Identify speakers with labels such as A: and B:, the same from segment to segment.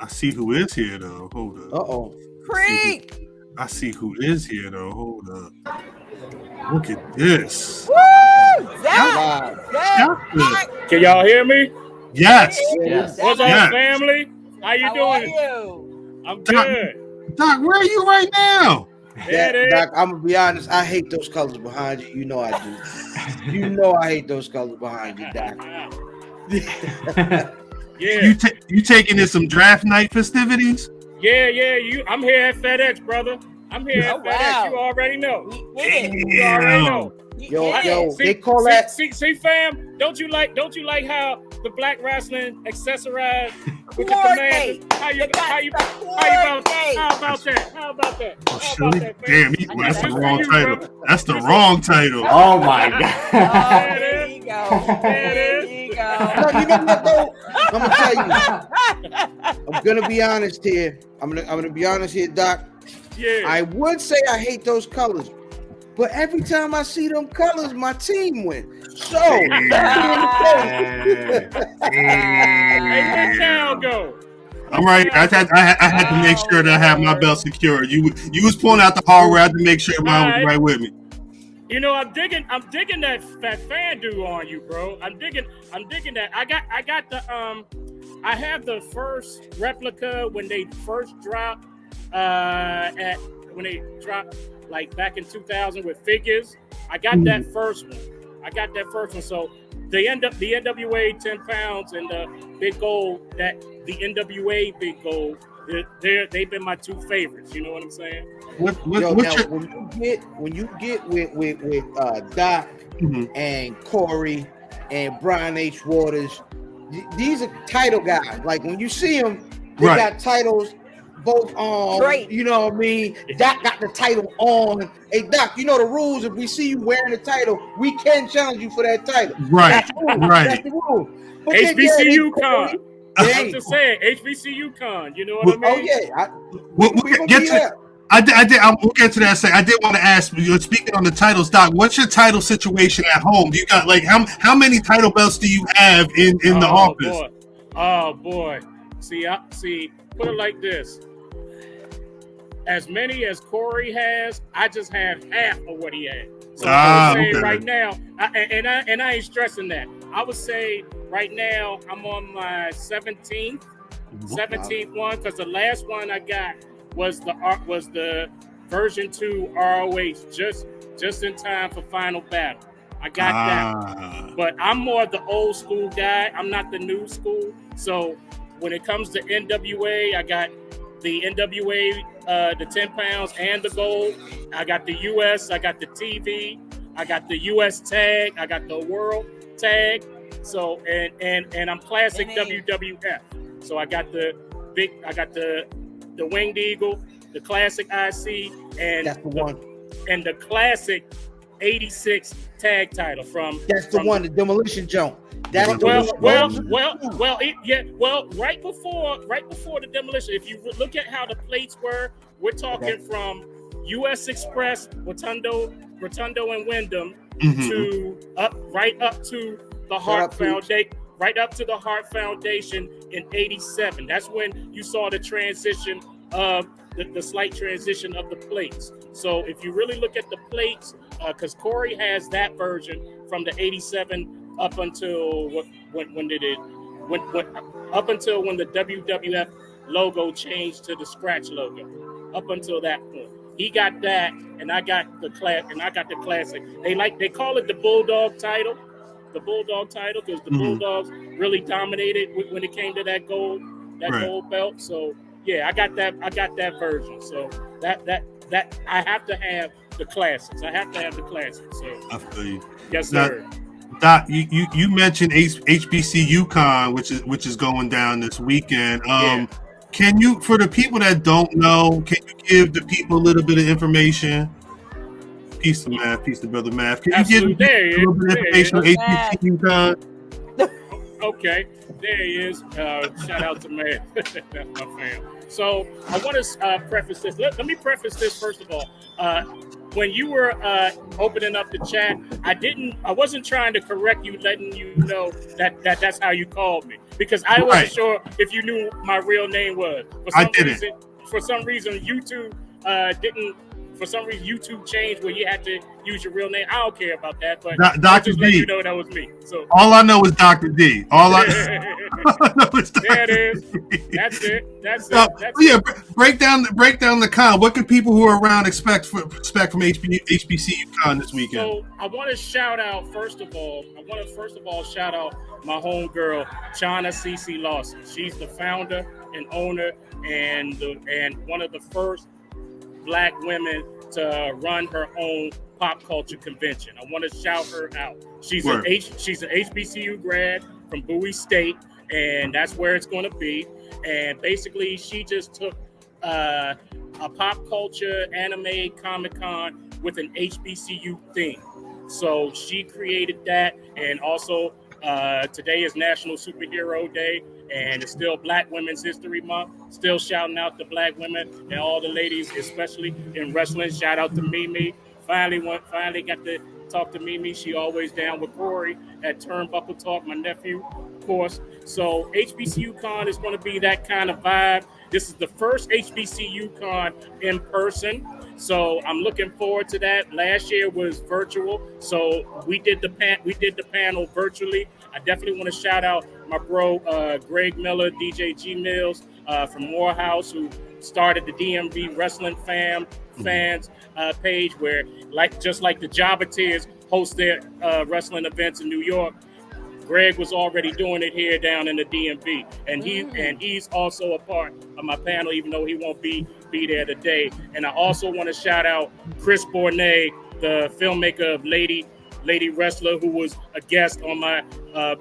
A: I see who is here though. Hold up.
B: Uh-oh.
C: Creek.
A: I see who is here though. Hold up. Look at this.
C: Woo!
B: Wow.
C: Zach.
D: Can y'all hear me?
A: Yes.
B: Yes.
D: What's up,
A: Yes.
D: family? How you
C: How
D: doing?
C: are you?
D: I'm good.
A: Doc, where are you right now?
D: There it is.
B: Doc, I'm gonna be honest. I hate those colors behind you. You know I do. You know I hate those colors behind you, Doc.
D: Yeah,
A: You taking in some draft night festivities?
D: yeah. I'm here at FedEx, brother. I'm here at
C: Oh,
D: FedEx.
C: wow.
D: You already know.
C: We did it.
D: You already know.
B: Yo,
D: See,
B: they call
D: see,
B: that.
D: See, fam. Don't you like how the Black Rasslin accessorized with the
C: Coordinate.
D: commanders? How
C: You got to coordinate.
D: How about that?
A: Oh,
D: How about that, fam?
A: Damn, that's the wrong title. That's the wrong title.
E: Oh my god.
C: Oh, there you go.
D: There
C: There
D: it
C: you go.
B: No, you know what though? I'm gonna tell you. I'm gonna be honest here. I'm gonna be honest here, Doc.
D: Yeah.
B: I would say I hate those colors, but every time I see them colors, my team wins. So
D: Hey, where Cal go?
A: I'm right. I had to make sure that I have my belt secured. You was pulling out the hard way. I had to make sure everyone was right with me.
D: You know, I'm digging that fan dude on you, bro. I'm digging that. I got the I have the first replica when they first dropped when they dropped like back in 2000 with figures. I got that first one. So the NWA 10 pounds and the big gold, that the NWA big gold, they've been my two favorites. You know what I'm saying?
B: When you get with Doc and Corey and Brian H. Waters, these are title guys. Like when you see them, they got titles both on.
C: Great.
B: You know what I mean? Doc got the title on. Hey Doc, you know the rules. If we see you wearing the title, we can challenge you for that title.
A: Right.
B: That's the rule.
A: Right.
B: That's the rule. But then,
D: HBCU
B: yeah,
D: con.
B: Hey.
D: I'm just saying, HBCU con. You know what I mean?
B: Oh yeah.
A: We'll get to. I did. We'll get to that second. I did want to ask you. Speaking on the titles, Doc, what's your title situation at home? Do you got like how many title belts do you have in the office?
D: Boy. Oh boy. See. Put it like this. As many as Corey has, I just have half of what he had. So I would say right now, and I ain't stressing that. I would say right now I'm on my 17th one, because the last one I got was the version 2 ROH just in time for Final Battle. I got that, but I'm more the old school guy. I'm not the new school. So when it comes to NWA, I got the NWA, the 10 pounds and the gold. I got the US, I got the TV, I got the US tag, I got the world tag. So and I'm classic WWF. So I got the Winged Eagle, the classic IC, and
B: that's the one.
D: And the classic 86 tag title from
B: one, the Demolition Joint. That's
D: right before the Demolition. If you look at how the plates were, we're talking from US Express, Rotundo and Wyndham to right up to the Hart Foundation. Right up to the Hart Foundation in '87. That's when you saw the transition of the slight transition of the plates. So if you really look at the plates, because Corey has that version from the '87 up until when up until when the WWF logo changed to the scratch logo. Up until that point, he got that, and I got the classic. They call it the Bulldog title. The Bulldog title, because the Bulldogs really dominated when it came to that gold belt. So yeah, I got that version. So that I have to have the classics. So
A: I feel you.
D: Yes, sir.
A: Doc, you mentioned HBCU Con, which is going down this weekend. Can you, for the people that don't know, can you give the people a little bit of information? Piece of math, piece of brother math. Can you give a little bit of information on HBCU Con?
D: Okay, there he is. Shout out to man. That's my fam. So I want to preface this. Let me preface this first of all. when you were opening up the chat, I wasn't trying to correct you, letting you know that's how you called me, because I wasn't sure if you knew my real name was. For some reason, YouTube didn't. For some reason, YouTube changed where you had to use your real name. I don't care about that, but
A: Doctor
D: D.
A: Let
D: you know that was me. So
A: all I know is Doctor D. All I know is Dr.
D: There it is. That's it. That's it.
A: Break down the con. What can people who are around expect from HBCU con this weekend?
D: So I want to shout out first of all shout out my homegirl Chana CC Lawson. She's the founder and owner and one of the first Black women to run her own pop culture convention. I want to shout her out. She's an HBCU grad from Bowie State, and that's where it's going to be. And basically, she just took a pop culture anime Comic-Con with an HBCU theme. So she created that, and also today is National Superhero Day, and it's still Black Women's History Month. Still shouting out to Black women and all the ladies, especially in wrestling. Shout out to Mimi. Finally got to talk to Mimi. She always down with Corey at Turnbuckle Talk, my nephew, of course. So HBCU Con is going to be that kind of vibe. This is the first HBCU Con in person. So I'm looking forward to that. Last year was virtual, so we did the panel virtually. I definitely want to shout out my bro Greg Miller, DJ G Mills from Morehouse, who started the DMV Wrestling fans page, where just like the Jobbeteers host their wrestling events in New York. Greg was already doing it here down in the DMV, and he's also a part of my panel, even though he won't be there today. And I also want to shout out Chris Bournet, the filmmaker of Lady Wrestler, who was a guest on my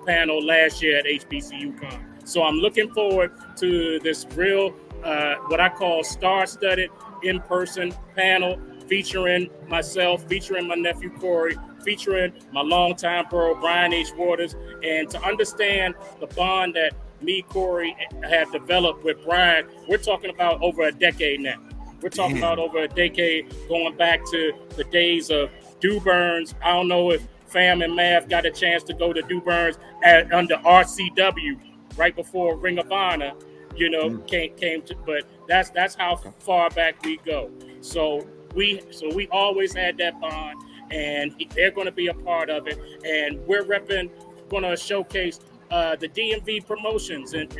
D: panel last year at HBCU Con. So I'm looking forward to this real, what I call star-studded in-person panel, featuring myself, featuring my nephew Corey, featuring my longtime bro Brian H. Waters, and to understand the bond that me, Corey, have developed with Brian. We're talking about over a decade now. We're talking about over a decade, going back to the days of Duburn's. I don't know if Fam and Mav got a chance to go to Duburn's under RCW right before Ring of Honor, came to, but that's how far back we go. So we always had that bond, and they're going to be a part of it. And we're going to showcase the DMV promotions that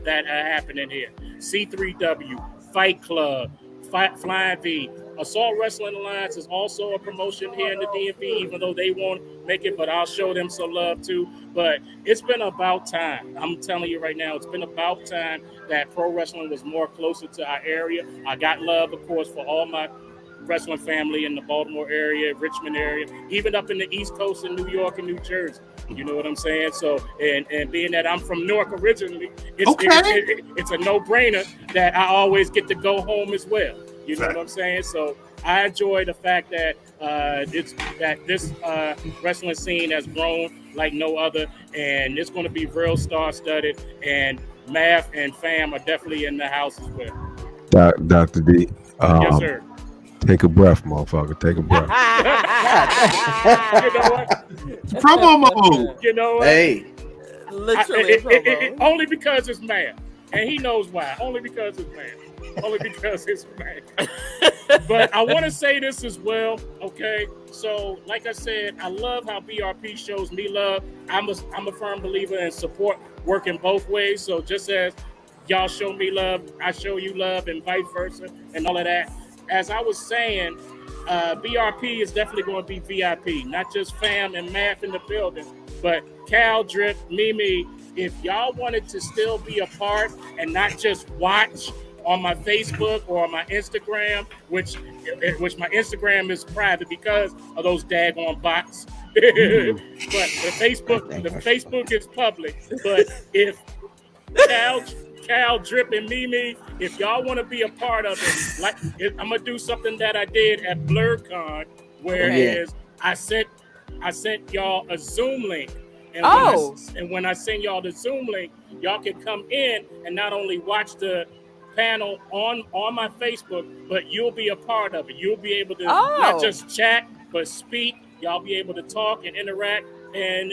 D: are happening here. C3W, Fight Club, Flying V. Assault Wrestling Alliance is also a promotion here in the DMV, even though they won't make it, but I'll show them some love too. But it's been about time. I'm telling you right now, it's been about time that pro wrestling was more closer to our area. I got love, of course, for all my wrestling family in the Baltimore area, Richmond area, even up in the East Coast in New York and New Jersey. You know what I'm saying? So, and being that I'm from Newark originally, it's a no-brainer that I always get to go home as well. You know what I'm saying? So I enjoy the fact that this wrestling scene has grown like no other, and it's going to be real star-studded. And Mav and Fam are definitely in the house as well.
E: Dr. D.
D: Yes, sir.
E: Take a breath, motherfucker. Take a breath.
D: You know what?
A: Promo mode.
D: You know what?
B: Hey,
C: Literally,
D: only because it's Mav, and he knows why. Only because it's Mav. Only because it's Mav. But I want to say this as well. Okay, so like I said, I love how BRP shows me love. I'm a firm believer in support working both ways. So just as y'all show me love, I show you love, and vice versa, and all of that. As I was saying, BRP is definitely going to be VIP, not just Fam and Math in the building, but Cal, Drip, Mimi. If y'all wanted to still be a part and not just watch on my Facebook or on my Instagram, which my Instagram is private because of those daggone bots. But the Facebook is public. But if Cal, Drip, and Mimi, if y'all want to be a part of it, I'm gonna do something that I did at Blerdcon, whereas I sent y'all a Zoom link, and when I send y'all the Zoom link, y'all can come in and not only watch the panel on my Facebook, but you'll be a part of it. You'll be able to not just chat, but speak. Y'all be able to talk and interact, and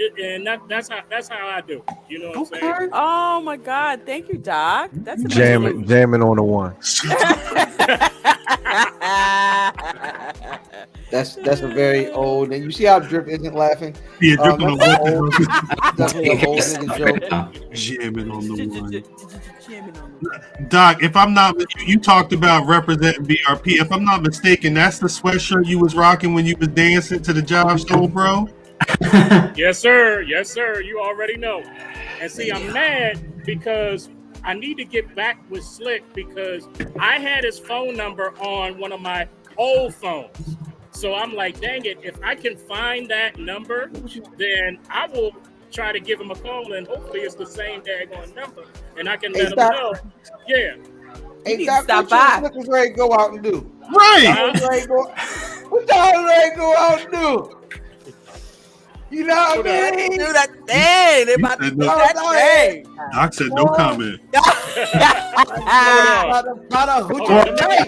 D: that's how I do. You know what I'm saying?
C: Oh my God! Thank you, Doc. That's
E: jamming on the one.
B: That's a very old, and you see how Drip isn't laughing.
A: Yeah, Drip on the one.
B: Definitely an old nigga joke.
A: Jamming on the one. Doc, if I'm not, you talked about representing BRP. If I'm not mistaken, that's the sweatshirt you was rocking when you was dancing to the job show, bro.
D: Yes, sir. Yes, sir. You already know. And see, I'm mad because I need to get back with Slick because I had his phone number on one of my old phones. So I'm like, dang it, if I can find that number, then I will try to give him a call, and hopefully it's the same daggone number, and I can let him know. Yeah.
B: Hey, Doc, what was ready to go out and do?
A: Right.
B: What the hell ready to go out and do? You know what I mean?
C: Do that thing. They about to do that thing.
A: Doc said no comment.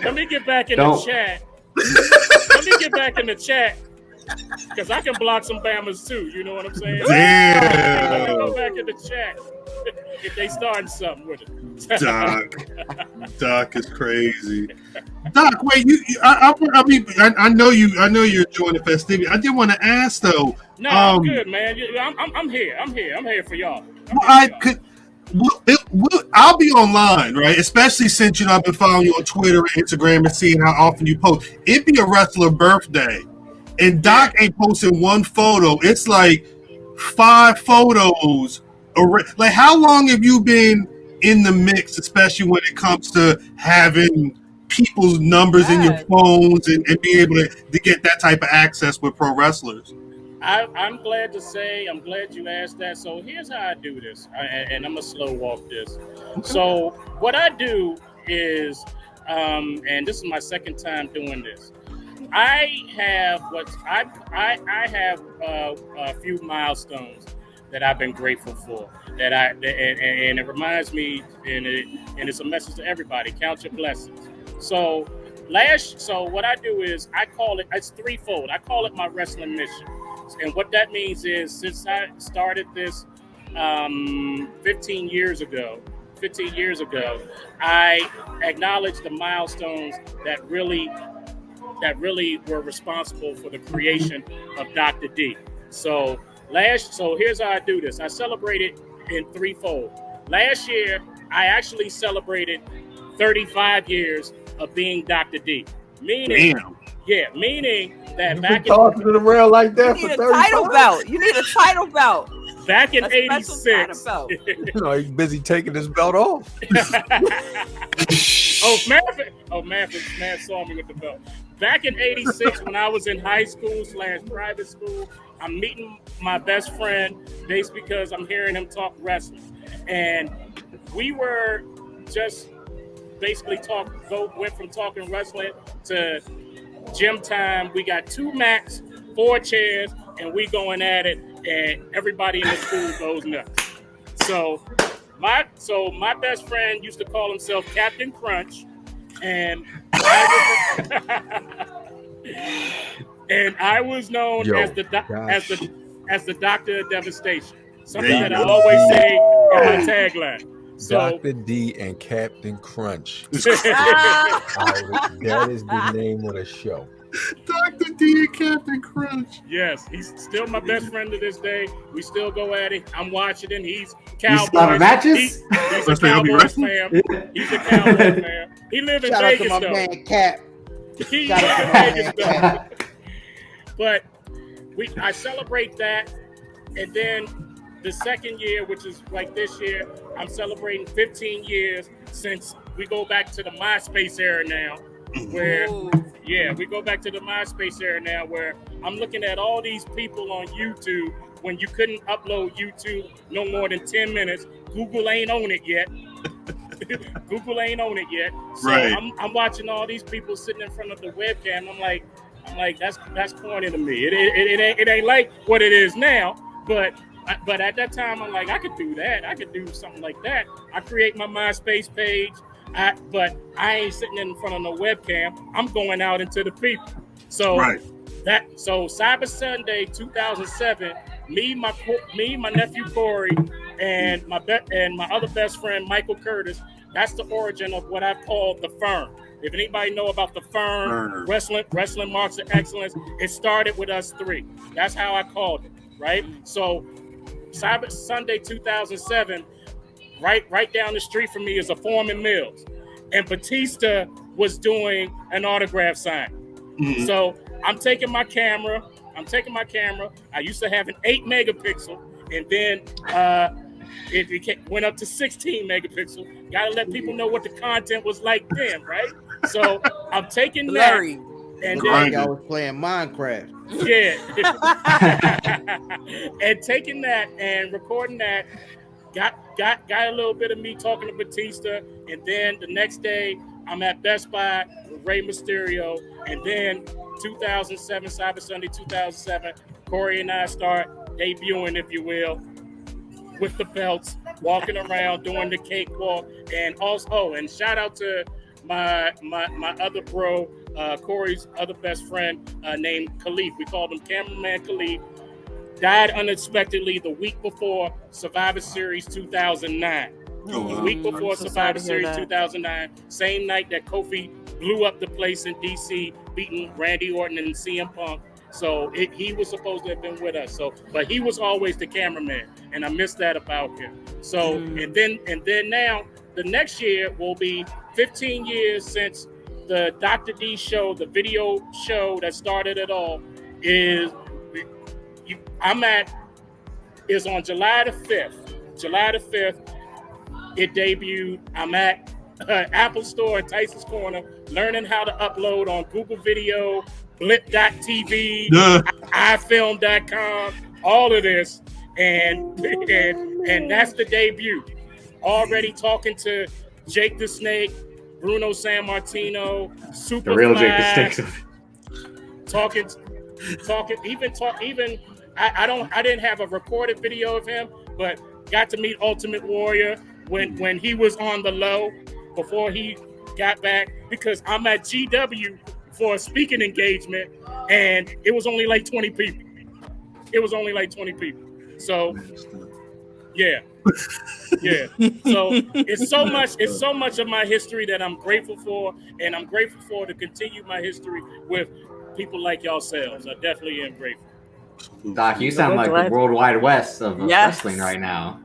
D: Let me get back in the chat. Let me get back in the chat. Because I can block some Bammers too, you know what I'm saying?
A: Damn.
D: Go back in the chat if they starting something with it.
A: Doc is crazy. Doc, wait, I know you're enjoying the festivity. I did want to ask though.
D: No, I'm good, man. I'm here. I'm here for y'all.
A: I'll be online, right? Especially since I've been following you on Twitter and Instagram and seeing how often you post. It'd be a wrestler birthday. And Doc ain't posting one photo. It's like 5 photos. Like, how long have you been in the mix, especially when it comes to having people's numbers in your phones and being able to get that type of access with pro wrestlers?
D: I'm glad you asked that. So here's how I do this, and I'm going to slow walk this. Okay. So what I do is, and this is my second time doing this, I have a few milestones that I've been grateful for. And it reminds me, and it's a message to everybody: count your blessings. So what I do is it's threefold. I call it my wrestling mission, and what that means is since I started this 15 years ago, I acknowledge the milestones that really were responsible for the creation of Docta D. So here's how I do this. I celebrate it in threefold. Last year, I actually celebrated 35 years of being Docta D. Meaning that back in
E: talking to the rail like that
C: you
E: for
C: need a title belt. You need a title belt.
D: Back in '86.
E: He's busy taking his belt off.
D: Man saw me with the belt. Back in '86, when I was in high school / private school, I'm meeting my best friend based because I'm hearing him talk wrestling. And we were just basically went from talking wrestling to gym time. We got 2 mats, 4 chairs, and we going at it, and everybody in the school goes nuts. So my best friend used to call himself Captain Crunch, and I was known as the Doctor of Devastation. Something that I always say in my tagline. So,
E: Docta D and Captain Crunch. That is the name of the show.
A: Docta D and Captain Crunch.
D: Yes, he's still my best friend to this day. We still go at it. I'm watching him. He's Cowboys.
F: Matches?
D: He's a Cowboys fan. He's a Cowboys fan. He lives in Vegas,
B: out to my man Cap.
D: He lives in Vegas, though. But I celebrate that, and then the second year, which is like this year, I'm celebrating 15 years since we go back to the MySpace era now. We go back to the MySpace era now, where I'm looking at all these people on YouTube when you couldn't upload YouTube no more than 10 minutes. Google ain't on it yet. So
A: right.
D: I'm watching all these people sitting in front of the webcam. I'm like, that's corny to me. It ain't like what it is now, but at that time, I'm like, I could do that. I could do something like that. I create my MySpace page. but I ain't sitting in front of no webcam. I'm going out into the people. So Cyber Sunday 2007, me, my nephew Corey, and my other best friend Michael Curtis. That's the origin of what I call the Firm. If anybody know about the Firm, wrestling marks of excellence, it started with us three. That's how I called it, right? So Cyber Sunday 2007, right down the street from me is a Foreman Mills, and Batista was doing an autograph sign. Mm-hmm. So I'm taking my camera. I used to have an 8 megapixel, and then it went up to 16 megapixel. Got to let people know what the content was like then, right? So I'm taking that, and then
B: I was playing Minecraft.
D: Yeah, and taking that and recording that. Got a little bit of me talking to Batista, and then the next day I'm at Best Buy with Rey Mysterio, and then 2007, Cyber Sunday 2007, Corey and I start debuting, if you will, with the belts, walking around, doing the cakewalk, and also, and shout out to my other bro, Corey's other best friend named Khalif. We called him Cameraman Khalif. Died unexpectedly the week before Survivor Series 2009. The week before Survivor Series 2009, same night that Kofi blew up the place in DC, beating Randy Orton and CM Punk. So he was supposed to have been with us. So, but he was always the cameraman, and I miss that about him. So, and then now the next year will be 15 years since the Docta D show, the video show that started it all, is on July the 5th. July the 5th, it debuted. I'm at Apple Store at Tyson's Corner, learning how to upload on Google Video, Blip.tv, iFilm.com, all of this, and that's the debut. Already talking to Jake the Snake, Bruno Sammartino, Superfly, the real Jake the Snake. I didn't have a recorded video of him, but got to meet Ultimate Warrior when he was on the low before he got back, because I'm at GW for a speaking engagement, and it was only like 20 people. So yeah. So it's so much of my history that I'm grateful for, and I'm grateful for to continue my history with people like yourselves. I definitely am grateful.
F: Doc, you sound like the World Wide West of wrestling right now.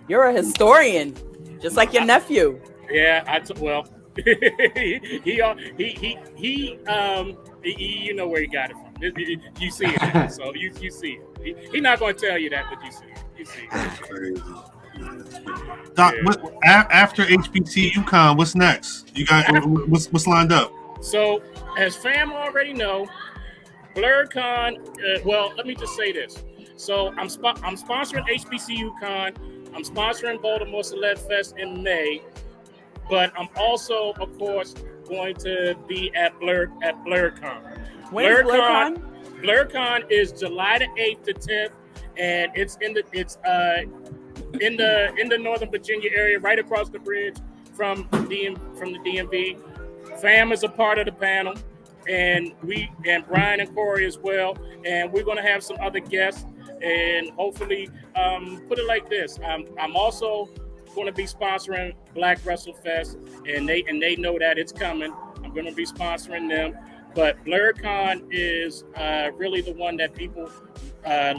C: You're a historian, just like your nephew.
D: Yeah, well, he you know where he got it from. You see it now, so you see it. He's not going to tell you that, but you see it.
A: That's crazy. Doc, after HBC UConn, what's next? You got what's lined up?
D: So, as fam already know, Blerdcon. Well, let me just say this. So, I'm sponsoring HBC UConn. I'm sponsoring Baltimore Celeb Fest in May, but I'm also, of course, going to be at Blerdcon.
C: When's Blerdcon?
D: Blerdcon is July the 8th to 10th, and it's in the Northern Virginia area, right across the bridge from the DMV. Fam is a part of the panel, and Brian and Corey as well, and we're going to have some other guests, and hopefully put it like this. I'm also going to be sponsoring Black Rasslin Fest, and they know that it's coming. I'm going to be sponsoring them. But Blerdcon is really the one that people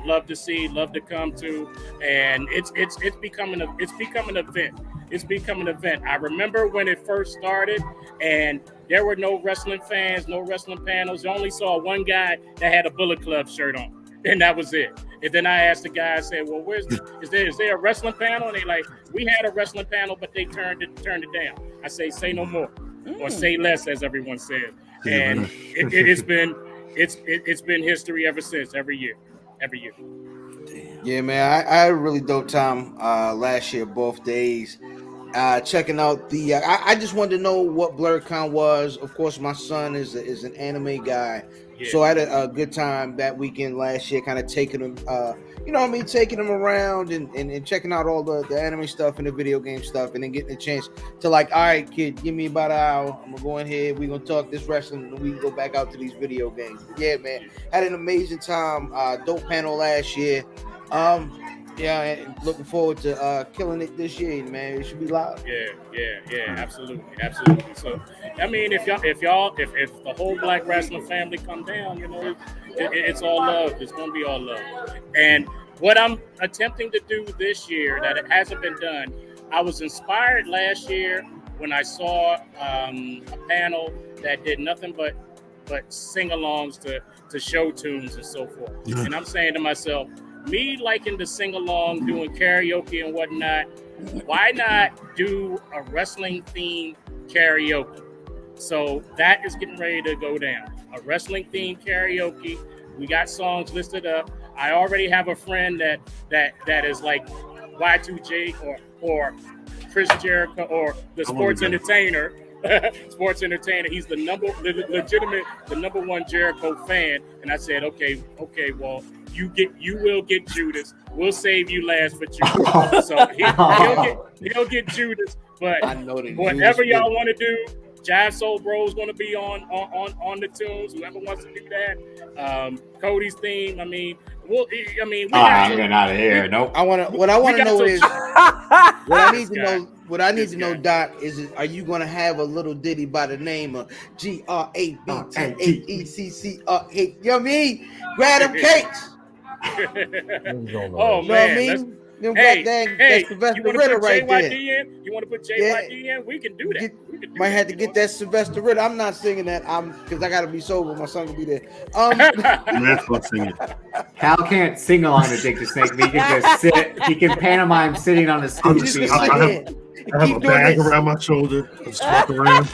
D: love to see, love to come to, and it's becoming an event. It's becoming an event. I remember when it first started, and there were no wrestling fans, no wrestling panels. You only saw one guy that had a Bullet Club shirt on, and that was it. And then I asked the guy, I said, "Well, is there a wrestling panel?" And they like, "We had a wrestling panel, but they turned it down." I say no more, or say less, as everyone says. And it's been history ever since. Every year.
B: Yeah, man, I had a really dope time last year, both days. checking out the. I just wanted to know what Blerdcon was. Of course, my son is an anime guy, so I had a good time that weekend last year, kind of taking him, taking him around and checking out all the anime stuff and the video game stuff, and then getting a chance to like, all right, kid, give me about an hour. I'm gonna go in here. We're gonna talk this wrestling, and we can go back out to these video games. But yeah, man, had an amazing time. Dope panel last year. Yeah, and looking forward to killing it this year, man. It should be loud.
D: Yeah, absolutely. So, I mean, if the whole Black Rasslin family come down, it's all love. It's gonna be all love. And what I'm attempting to do this year that it hasn't been done, I was inspired last year when I saw a panel that did nothing but sing-alongs to show tunes and so forth. Yeah. And I'm saying to myself, me liking to sing along, doing karaoke and whatnot, why not do a wrestling themed karaoke? So that is getting ready to go down. A wrestling themed karaoke. We got songs listed up. I already have a friend that is like Y2J or Chris Jericho or the sports entertainer. Sports entertainer. He's the number one Jericho fan. And I said, okay, well, you will get Judas. We'll save you last for Judas. So he'll get Judas. But I know whatever y'all want to do, Jive Soul Bro's going to be on the tunes. Whoever wants to do that. Cody's theme. I'm getting out of here. Nope.
B: What I want to know is what I need to know, Doc, is are you going to have a little ditty by the name of GRABTAECCR? You know what I mean? Grab them cakes.
D: Oh man!
B: That's Sylvester Ritter right there.
D: You want to put JYD in? We can do that.
B: Might have to get that Sylvester Ritter. I'm not singing that. Because I got to be sober. My son will be there.
F: Cal can't sing along to Dick the Snake. He can just sit. He can pantomime sitting on his scooter seat.
A: I have a bag around my shoulder. I just walk around.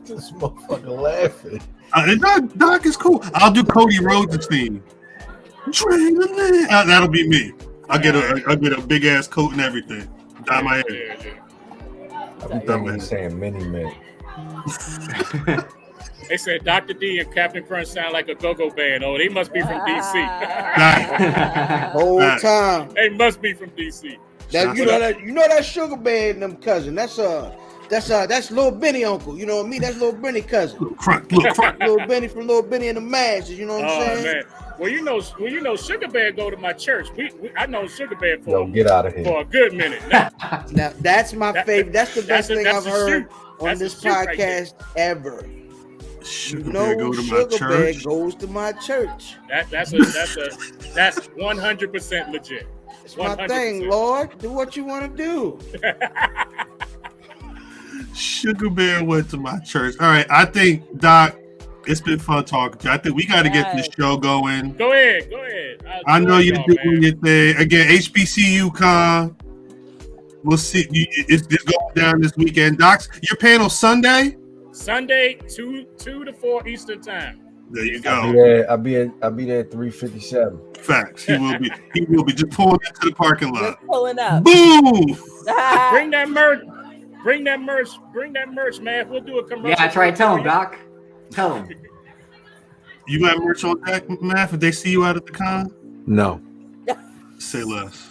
E: This motherfucker laughing.
A: Doc is cool. I'll do Cody Rhodes' theme. That'll be me. I'll get a big ass coat and everything. Dye my hair.
E: I'm done saying mini man.
D: They said Docta D and Captain Crunch sound like a go-go band. Oh, they must be from DC.
B: Whole time.
D: They must be from DC.
B: You know that Sugar Bear and them cousin. That's Lil Benny uncle. You know what I mean? That's Lil Benny cousin. Lil Benny from Lil Benny and the Masses. You know what I'm saying? Man.
D: Well, you know, Sugar Bear go to my church. I know Sugar Bear
E: get out of here
D: for a good minute.
B: Now that's my favorite. That's the best thing I've heard on this podcast ever.
A: Sugar Bear go to my church.
B: Bear goes to my church.
D: That's 100% legit.
B: It's my thing, Lord. Do what you want to do.
A: Sugar Bear went to my church. All right, I think, Doc, it's been fun talking to you. I think we got to get this show going.
D: Go ahead.
A: I know you're doing your thing. Again, HBC UConn. We'll see. It's going down this weekend. Doc, your panel Sunday?
D: Sunday, 2 to 4 Eastern time.
A: There you go.
E: I'll be there at 3:57.
A: Facts. He will be. He will be just pulling into the parking lot.
C: Just pulling up.
A: Boom!
D: Bring that merch, man. We'll do a commercial.
F: Yeah, try to tell him, Doc. Tell him.
A: You got merch on deck, Matt? If they see you out at the con?
E: No.
A: Say less.